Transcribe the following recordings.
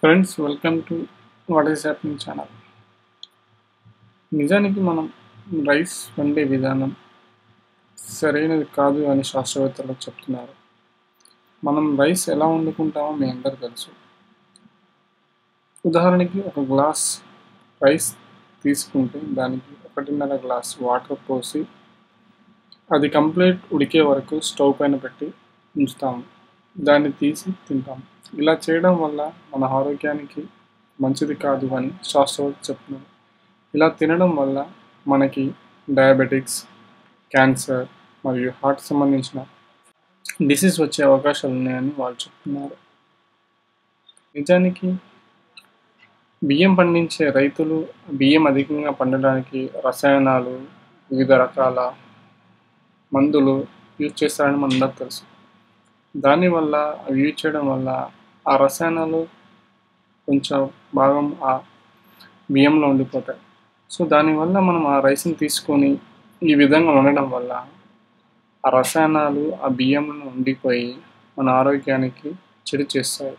Friends, welcome to what is happening channel. నిజానికి మనం rice వండే విధానం సరైనది కాదు అని శాస్త్రవేత్తలు చెప్తున్నారు. మనం రైస్ ఎలా వండుకుంటామో మీ అందరికీ తెలుసు. ఉదాహరణకి ఒక గ్లాస్ రైస్ తీసుకుంటే దానికి 1.5 గ్లాస్ వాటర్ పోసి అది కంప్లీట్ ఉడికే వరకు స్టవ్ పైన పెట్టి ఉంచుతాము. దాన్ని తీసి తింటాం. ఇలా చేయడం వల్ల మన ఆరోగ్యానికి మంచిది కాదు అని శాస్త్రవేత్తలు చెప్తున్నారు. ఇలా తినడం వల్ల మనకి డయాబెటిక్స్, క్యాన్సర్ మరియు హార్ట్ సంబంధించిన డిసీజ్ వచ్చే అవకాశాలు ఉన్నాయని వాళ్ళు చెప్తున్నారు. నిజానికి బియ్యం పండించే రైతులు బియ్యం అధికంగా పండడానికి రసాయనాలు, వివిధ రకాల మందులు యూజ్ చేస్తారని మనందరికీ తెలుసు. దానివల్ల అవి యూజ్ చేయడం వల్ల ఆ రసాయనాలు కొంచెం భాగం ఆ బియ్యంలో ఉండిపోతాయి. సో దానివల్ల మనం ఆ రైస్ని తీసుకొని ఈ విధంగా వండడం వల్ల ఆ రసాయనాలు ఆ బియ్యంలో ఉండిపోయి మన ఆరోగ్యానికి చెడు చేస్తాయి.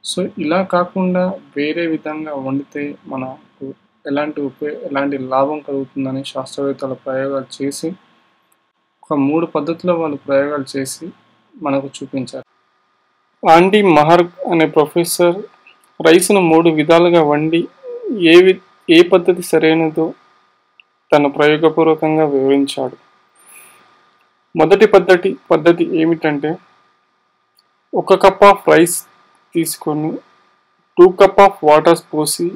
సో ఇలా కాకుండా వేరే విధంగా వండితే మనకు ఎలాంటి లాభం కలుగుతుందని శాస్త్రవేత్తలు ప్రయోగాలు చేసి ఒక 3 పద్ధతుల్లో వాళ్ళు ప్రయోగాలు చేసి మనకు చూపించారు. ఆండీ మహార్గ్ అనే ప్రొఫెసర్ రైస్ను 3 విధాలుగా వండి ఏ పద్ధతి సరైనదో తన ప్రయోగపూర్వకంగా వివరించాడు. మొదటి పద్ధతి ఏమిటంటే 1 కప్ ఆఫ్ రైస్ తీసుకొని 2 కప్ ఆఫ్ వాటర్ పోసి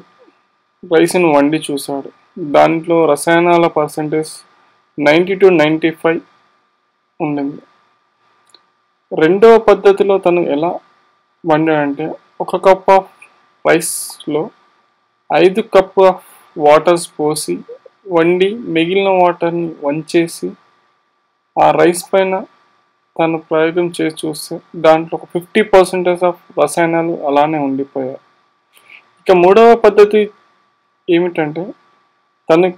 రైస్ను వండి చూశాడు. దాంట్లో రసాయనాల పర్సెంటేజ్ 90 to 95 ఉండింది. రెండవ పద్ధతిలో తను ఎలా వండాడంటే 1 కప్ ఆఫ్ రైస్లో 5 కప్ ఆఫ్ వాటర్స్ పోసి వండి మిగిలిన వాటర్ని వంచేసి ఆ రైస్ పైన తను ప్రయోగం చేసి చూస్తే దాంట్లో ఒక 50% ఆఫ్ రసాయనాలు అలానే ఉండిపోయాయి. ఇక మూడవ పద్ధతి ఏమిటంటే తను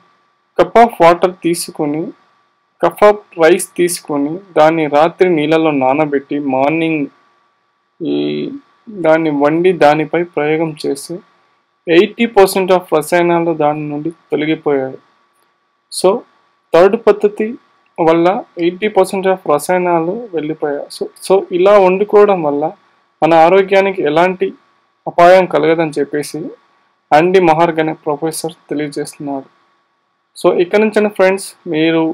కప్ ఆఫ్ వాటర్ తీసుకొని కప్ ఆఫ్ రైస్ తీసుకొని దాన్ని రాత్రి నీళ్ళలో నానబెట్టి మార్నింగ్ దాన్ని వండి దానిపై ప్రయోగం చేసి 80% ఆఫ్ రసాయనాలు దాని నుండి తొలగిపోయాయి. సో థర్డ్ పద్ధతి వల్ల 80% ఆఫ్ రసాయనాలు వెళ్ళిపోయాయి. సో ఇలా వండుకోవడం వల్ల మన ఆరోగ్యానికి ఎలాంటి అపాయం కలగదని చెప్పేసి ఆండీ మహార్గ్ అనే ప్రొఫెసర్ తెలియజేస్తున్నారు. సో ఇక్కడ నుంచి ఫ్రెండ్స్, మీరు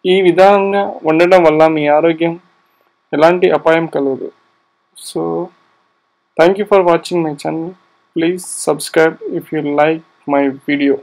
ఈ విధంగా వండడం వల్ల మీ ఆరోగ్యం ఎలాంటి అపాయం కలగదు. So thank you for watching my channel. Please subscribe if you like my video.